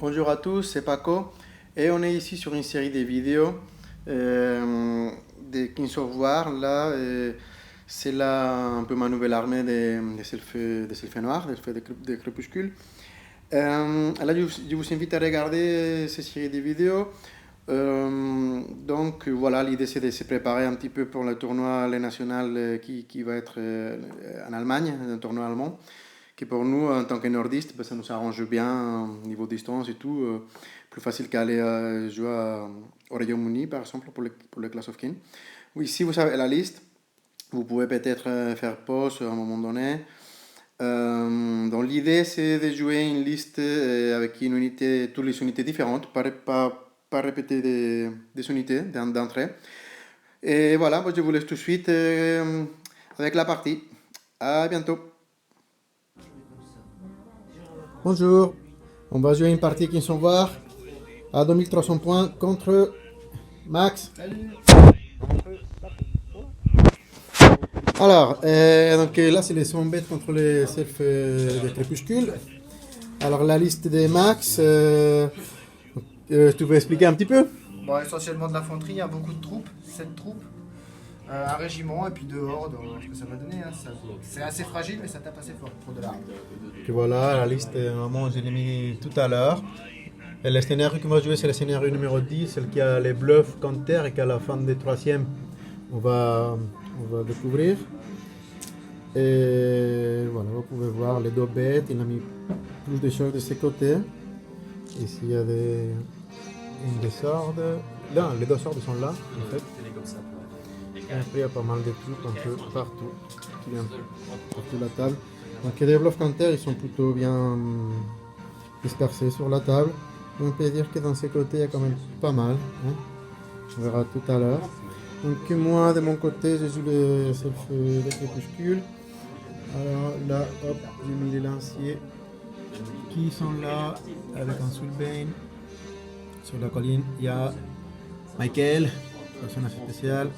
Bonjour à tous, c'est Paco et on est ici sur une série de vidéos de Kings of War. Là, c'est là un peu ma nouvelle armée des elfes noirs, des crépuscules. Là, je vous invite à regarder ces séries de vidéos. Donc voilà, l'idée c'est de se préparer un petit peu pour le tournoi les national qui va être en Allemagne, un tournoi allemand, qui pour nous, en tant que nordistes, ben, ça nous arrange bien au niveau distance et tout. Plus facile qu'aller jouer au Royaume-Uni, par exemple, pour le Clash of Kings. Oui, si vous savez la liste, vous pouvez peut-être faire pause à un moment donné. Donc l'idée c'est de jouer une liste avec une unité, toutes les unités différentes, pas répéter des unités d'entrée. Et voilà, moi, je vous laisse tout de suite avec la partie. À bientôt. Bonjour, on va jouer une partie qui sont voir à 2300 points contre Max. Alors, donc là c'est les 100 bêtes contre les elfes des crépuscules. Alors la liste des Max, tu peux expliquer un petit peu? Bon, essentiellement de l'infanterie, il y a beaucoup de troupes, 7 troupes, un régiment et puis 2 hordes, ce que ça va donner. Hein, c'est assez fragile mais ça tape assez fort pour de l'arme. Et voilà, la liste, normalement, je l'ai mis tout à l'heure. Et le scénario qu'on va jouer, c'est le scénario numéro 10, celle qui a les bluffs counter et qu'à la fin des troisièmes, on va découvrir. Et voilà, vous pouvez voir les deux bêtes, il a mis plus de choses de ses côtés. Ici, il y a une des sordes. Là, les deux sordes sont là, en fait. Et après, il y a pas mal de trucs un peu partout, qui viennent sur toute la table. Donc les bluffs counter, ils sont plutôt bien dispersés sur la table. On peut dire que dans ces côtés, il y a quand même pas mal. Hein. On verra tout à l'heure. Donc moi, de mon côté, j'ai joué les crépuscules. Alors là, hop, j'ai mis les lanciers qui sont là avec un Soulbane. Sur la colline, il y a Michael, personnage spécial.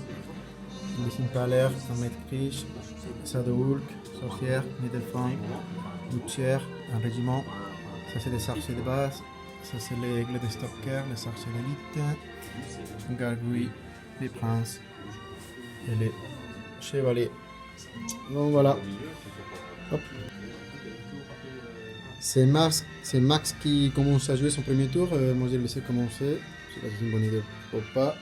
Les Impaler, un maître riche, Shadowhulk, sorcière, Nidelfang, Butcher, un régiment. Ça c'est des archers de base. Ça c'est les aigles de Stalker, les archers d'élite. Un gargouille, les princes et les chevaliers. Donc voilà. Hop. C'est Max qui commence à jouer son premier tour. Moi je le laissé commencer. Je sais pas si c'est une bonne idée ou pas.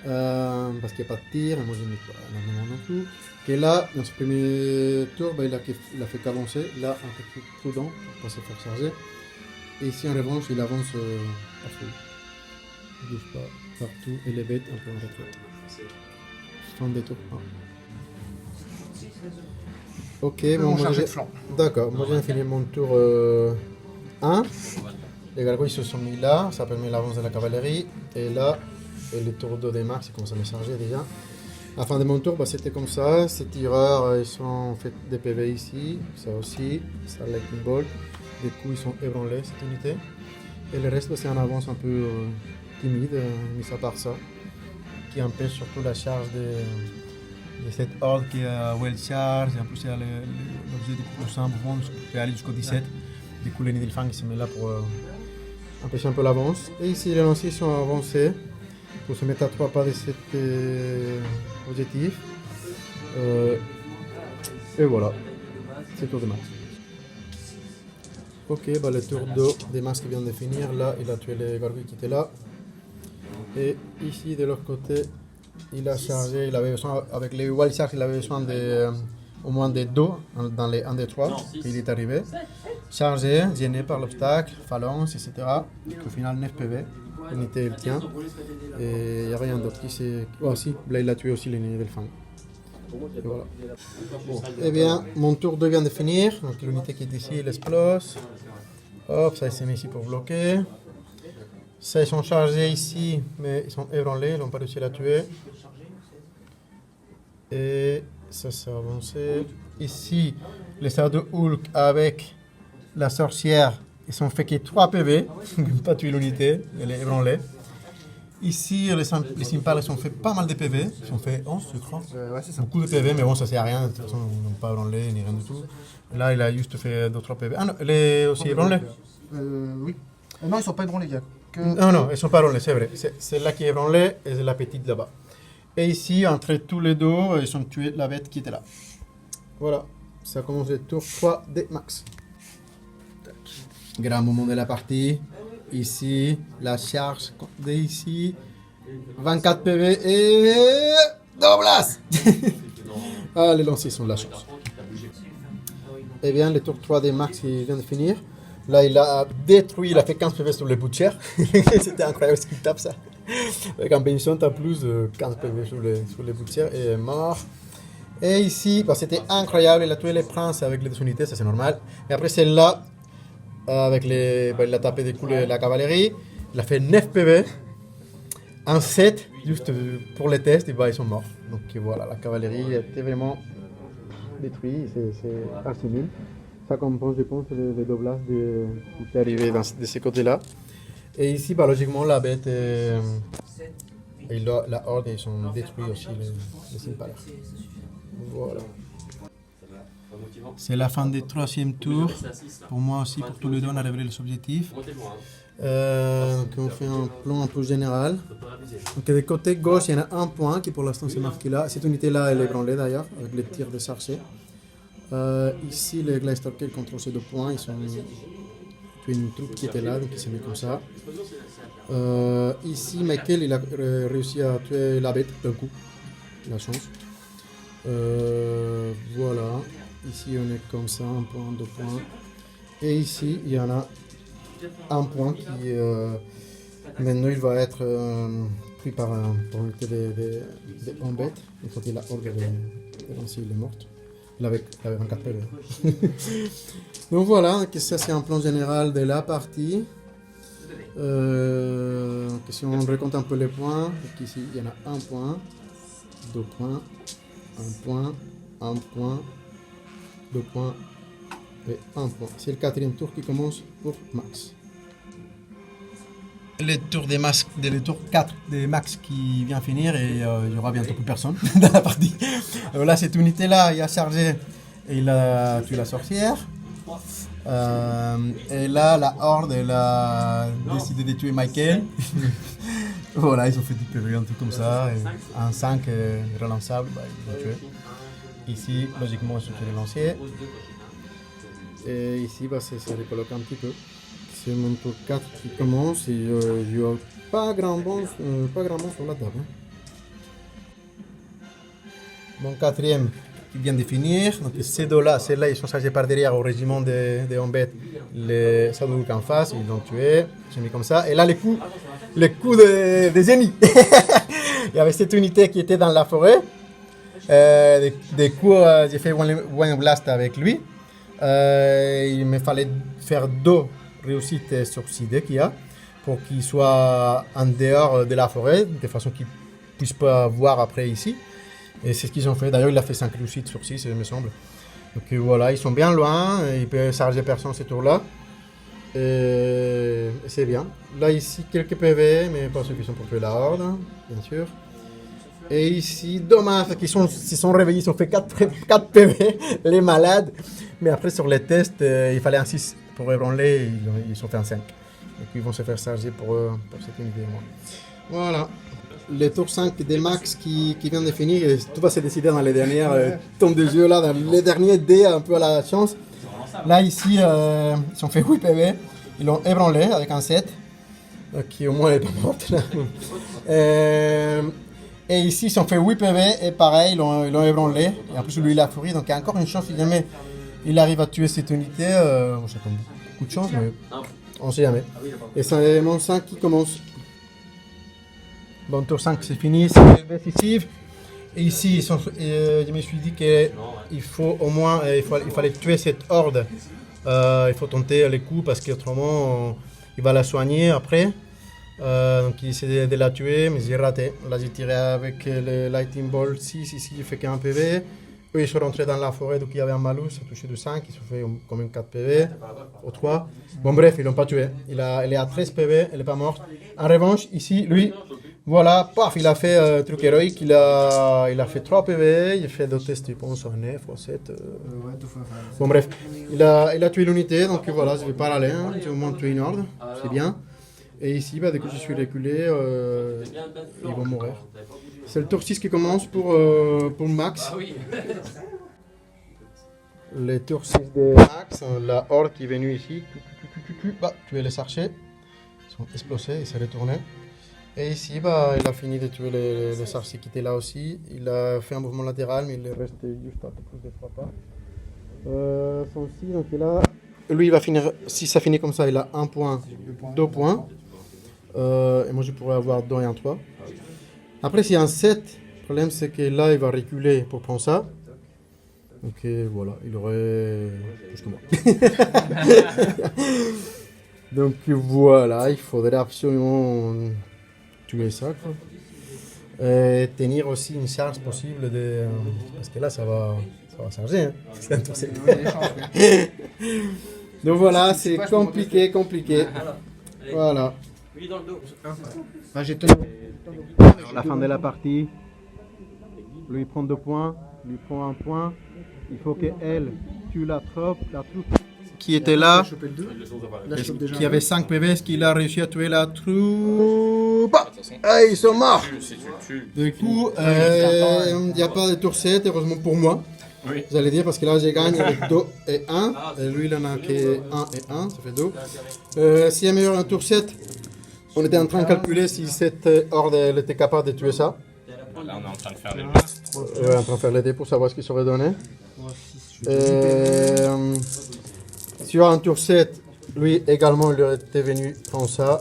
Parce qu'il n'y a pas de tir, moi je n'ai pas énormément non plus. Et là, dans ce premier tour, il a fait qu'avancer. Là, un peu plus prudent pour pas se faire charger. Et ici en revanche, il avance à fond. Il ne bouge pas partout et les bêtes un peu en retrait. Fin des tours 1. Ok, bon, d'accord, moi j'ai fini mon tour 1. Les gargouilles se sont mis là, ça permet l'avance de la cavalerie. Et là, et le tour 2 des Max, c'est comme ça me charger déjà. À la fin de mon tour, c'était comme ça. Ces tireurs, ils sont fait des PV ici, ça aussi, ça Lightning Bolt. Du coup, ils sont ébranlés, cette unité. Et le reste, c'est en avance un peu timide, mis à part ça, qui empêche surtout la charge de cette horde qui est à well charge. Et en plus, il y a l'objet du prochain mouvement qui peut aller jusqu'au 17. Du coup, les Nidelfang se met là pour empêcher un peu l'avance. Et ici, les lanciers sont avancés pour se mettre à 3 pas de cet objectif. Et voilà, c'est le tour de Max. Ok, le tour 2 des Max qui vient de finir. Là, il a tué les gargouilles qui étaient là. Et ici, de l'autre côté, il a chargé. Il avait besoin, avec les Wild Sharks, il avait besoin au moins de 2 dans les 1 des 3. Il est arrivé. Chargé, gêné par l'obstacle, phalange, etc. Au final, 9 PV. L'unité elle tient. Et il n'y a rien d'autre qui s'est. Oh si, là il a tué aussi les Nidelfang. Et voilà. Eh bien, mon tour 2 vient de finir. Donc l'unité qui est ici, elle explose. Hop, ça il s'est mis ici pour bloquer. Ça ils sont chargés ici, mais ils sont ébranlés, ils n'ont pas réussi à la tuer. Et ça s'est avancé. Ici, les Shadowhulk avec la sorcière, ils sont fait que 3 PV, ils n'ont pas tué l'unité, elle est ébranlée. Ici, les Impales ont fait pas mal de PV, ils ont fait 11, je crois. Ouais, c'est ça. Beaucoup de PV, mais bon, ça sert à rien, de toute façon, ils n'ont pas ébranlé ni rien du tout. Là, il a juste fait 2-3 PV. Ah non, elle est aussi ébranlée. Oui. Non, ils sont pas ébranlés, les gars. Non, non, ils sont pas ébranlés, c'est vrai. C'est là qui est ébranlée et c'est la petite là-bas. Et ici, entre tous les deux, ils ont tué la bête qui était là. Voilà, ça commence le tour 3 des max. Grand moment de la partie. Ici, la charge d'ici. 24 PV et... Doblas. Ah, les lanciers sont de la chance. Eh bien, le tour 3 des max, il vient de finir. Là, il a détruit, il a fait 15 PV sur les bouts de chair. C'était incroyable ce qu'il tape ça. Avec un Benson, t'as plus de 15 PV sur les bouts de chair et est mort. Et ici, bah, c'était incroyable. Il a tué les princes avec les 2 unités, ça c'est normal. Et après, celle-là, avec les, bah, il a tapé des coups la cavalerie. Il a fait 9 PV. Un 7, juste pour les tests, et bah, ils sont morts. Donc voilà, la cavalerie était vraiment détruite. C'est archi nul. Ça compense, je pense, les doblages qui est arrivé de ce côté-là. Et ici, bah, logiquement, la bête et la horde, ils sont détruits aussi, les impalers. Voilà. C'est la fin du 3e tour. Pour moi aussi, pour tous les deux, on a révélé les objectifs. Donc on fait un plan un peu général. Donc de côté gauche, il y en a un point qui pour l'instant c'est marqué là. Cette unité-là, elle est ébranlée d'ailleurs, avec les tirs des archers. Ici, les Gleidstalkers contrôlent ces 2 points. Ils sont une troupe qui était là, donc il s'est mis comme ça. Ici, Michael, il a réussi à tuer la bête d'un coup. La chance. Voilà. Ici, on est comme ça, 1 point, 2 points. Et ici, il y en a un point qui maintenant il va être pris par unité des embêtes. Une fois qu'il a horde de lancer, il est mort. Il avait 24 PV. Donc voilà, ça c'est un plan général de la partie. Si on recompte un peu les points, donc ici il y en a 1 point, 2 points, 1 point, 1 point, 2 points et 1 point. C'est le 4e tour qui commence pour Max. Le tour des masques, le tour 4 des max qui vient finir et il y aura bientôt plus personne dans la partie. Alors là, cette unité-là, il a chargé et il a tué la sorcière. Et là, la horde, elle a décidé de tuer Michael. Voilà, ils ont fait du PV, un truc comme ça. Et un 5 relançable, bah, ils l'ont tué. Ici, logiquement, ils sont fait les lanciers. Et ici, bah, c'est recoloqué un petit peu. C'est mon tour 4 qui commence et il n'y a pas grand monde sur la table. Mon 4e qui vient de finir. Donc ces deux-là, ceux-là, ils sont chargés par derrière au régiment des Ombet. Les Sadouk en face, ils l'ont tué. J'ai mis comme ça. Et là, les coups des ennemis. Il y avait cette unité qui était dans la forêt. Des coups, j'ai fait one blast avec lui. Il me fallait faire 2 réussite sur CD qu'il y a pour qu'il soit en dehors de la forêt de façon qu'il ne puisse pas voir après ici et c'est ce qu'ils ont fait. D'ailleurs il a fait 5 réussites sur 6 il me semble. Donc voilà, ils sont bien loin, il peut charger personne ce tour là et c'est bien. Là ici quelques PV mais pas suffisants pour tuer la horde bien sûr. Et ici, dommage qu'ils se sont réveillés, ils ont fait 4 PV, les malades. Mais après, sur les tests, il fallait un 6 pour ébranler, ils ont fait un 5. Donc, ils vont se faire charger pour cette unité. Voilà. Le tour 5 des max qui vient de finir, tout va se décider dans les dernières tombes de jeu, là, dans les derniers dés, un peu à la chance. Là, ici, ils ont fait 8 PV, ils l'ont ébranlé avec un 7, qui au moins n'est pas morte. Et ici, ils ont fait 8 PV et pareil, ils l'ont ébranlé. Et en plus, lui, il a fourri. Donc, il y a encore une chance si jamais il arrive à tuer cette unité. C'est comme beaucoup de chance, mais on ne sait jamais. Et c'est mon 5 qui commence. Bon, tour 5, c'est fini. C'est décisif. Et ici, je me suis dit qu'il faut au moins, il fallait tuer cette horde. Il faut tenter les coups parce qu'autrement, il va la soigner après. Donc il essaie de la tuer, mais j'ai raté. Là j'ai tiré avec le Lightning Bolt 6, ici il fait qu'un PV. Eux ils sont rentrés dans la forêt, donc il y avait un malus, ça a touché de 5, ils ont fait quand même 4 PV, ou 3. Bon bref, ils l'ont pas tué. Il est à 13 PV, elle n'est pas morte. En revanche, ici, lui, Voilà, paf, il a fait un truc héroïque, il a fait 3 PV, il a fait d'autres tests, je pense, en F ou 7. Ouais, 2 fois. Bon bref, il a tué l'unité, donc voilà, je vais pas aller, hein, j'ai au moins tué une ordre, c'est bien. Et ici, bah, dès que je suis reculé, ils vont mourir. C'est le tour 6 qui commence pour Max. Le tour 6 de Max, la horde qui est venue ici, bah, tuer les archers, ils sont explosés, ils s'est retourné. Et ici, bah, il a fini de tuer les archers qui étaient là aussi. Il a fait un mouvement latéral, mais il est resté juste à peu près de 3 pas. Son 6, donc là, lui il va finir, si ça finit comme ça, il a 1 point, 2 points. Et moi je pourrais avoir 2 et un 3. Après, s'il y a un 7, le problème c'est que là il va reculer pour prendre ça. Donc voilà, il aurait plus que moi. Donc voilà, il faudrait absolument tuer ça, quoi. Et tenir aussi une charge possible de. Parce que là ça va charger. Hein. C'est un tour 7. Donc voilà, c'est compliqué. Voilà. Bah, j'ai tenu. Alors, la fin de la partie, lui prend 2 points, lui prend 1 point. Il faut qu'elle tue la troupe qui était là, qui avait 5 PV, ce qu'il a réussi à tuer la troupe. Ah, ils sont morts. Du coup, il n'y a pas de tour 7, heureusement pour moi. Oui. Vous allez dire, parce que là j'ai gagné avec 2 et 1. Et lui il en a que 1 et 1, ça fait 2. S'il y a meilleur un tour 7, on était en train de calculer si cette horde elle était capable de tuer ça. Là, on est en train de faire les En train de faire les dés pour savoir ce qu'il serait donné. Sur un tour 7, lui également il aurait été venu prendre ça.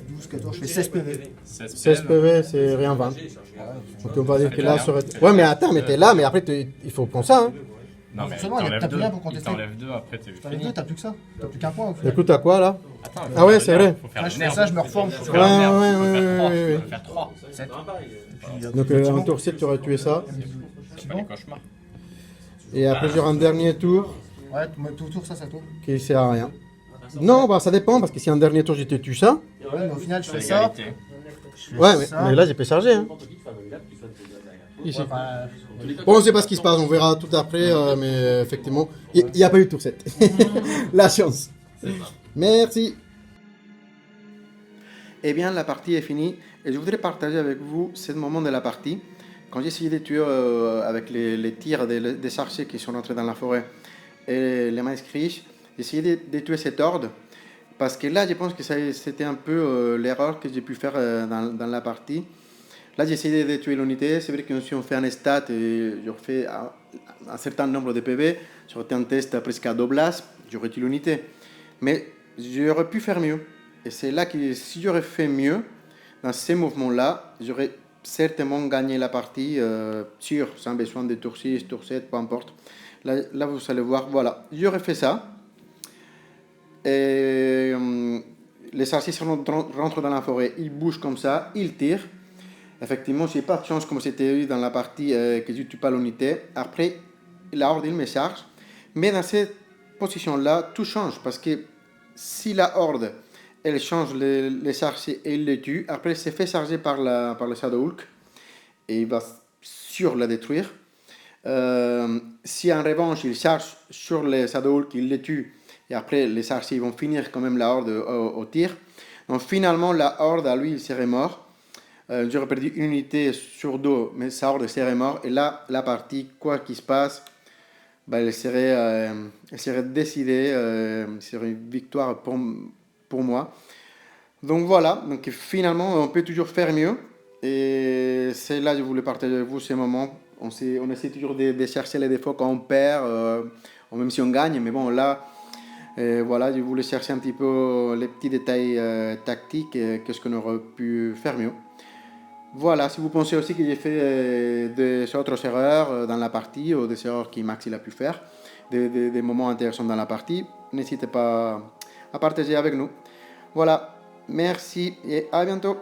12, 14, je fais 16 PV. 16 PV, c'est rien 20. Donc on va dire que là ça aurait été. Ouais, mais attends, mais t'es là, mais après il faut prendre ça. Hein. Non, mais Forcément, il y a t'enlèves plus rien deux. pour contester. T'enlèves 2, après t'es T'as les deux, fini. t'as plus que ça. T'as plus qu'un point au final. Écoute, à quoi là? Attends, Ah ouais, c'est vrai. Faut faire Là, le je fais nerf. ça, je me reforme. Faut Ouais, faire le nerf. ouais, Faut faire ouais, 3. ouais. Faut faire 3. 7. Donc en tour 7, tu aurais tué ça. C'est pas les cauchemars. Et après, j'aurai un dernier tour Ouais, tout tour, ça toi. qui sert à rien. Non, bah ça dépend, parce que si un dernier tour, je te tue ça. Ouais, mais au final, je fais C'est ça. l'égalité. Ouais, ça. mais là, j'ai pas chargé. Hein. Ici. Ouais, bah, Bon, on sait pas ce qui se passe, on verra tout après, mais effectivement, il n'y a pas eu de tour 7. La chance. Merci. Eh bien, la partie est finie et je voudrais partager avec vous ce moment de la partie. Quand j'ai essayé de tuer avec les tirs des archers qui sont entrés dans la forêt et les manuscrits, j'ai essayé de tuer cet ordre parce que là, je pense que c'était un peu l'erreur que j'ai pu faire dans la partie. Là, j'ai essayé de tuer l'unité. C'est vrai que si on fait un stat et je refais un certain nombre de PV, j'aurais été un test presque à Doblas, j'aurais tué l'unité. Mais j'aurais pu faire mieux. Et c'est là que si j'aurais fait mieux, dans ces mouvements-là, j'aurais certainement gagné la partie sûr, sans besoin de tour 6, tour 7, peu importe. Là, vous allez voir, voilà, j'aurais fait ça. Et les archers rentrent dans la forêt, ils bougent comme ça, ils tirent. Effectivement, j'ai pas de chance comme c'était eu dans la partie que je ne tue pas l'unité. Après, la horde, il me charge. Mais dans cette position-là, tout change. Parce que si la horde, elle change les archers et il les tue, après, elle se fait charger par le Shadow Hulk. Et il va sur la détruire. Si en revanche, il charge sur le Shadow Hulk, il les tue. Et après, les archers ils vont finir quand même la horde au tir. Donc finalement, la horde, à lui, il serait mort. J'aurais perdu une unité sur 2, mais sa horde serait mort. Et là, la partie, quoi qu'il se passe, bah, elle serait décidée. Serait une victoire pour moi. Donc voilà, donc finalement, on peut toujours faire mieux. Et c'est là que je voulais partager avec vous ces moments. On essaie toujours de chercher les défauts quand on perd, ou même si on gagne. Mais bon, là, voilà, je voulais chercher un petit peu les petits détails tactiques. Qu'est-ce qu'on aurait pu faire mieux. Voilà, si vous pensez aussi que j'ai fait des autres erreurs dans la partie ou des erreurs que Max il a pu faire, des moments intéressants dans la partie, n'hésitez pas à partager avec nous. Voilà, merci et à bientôt.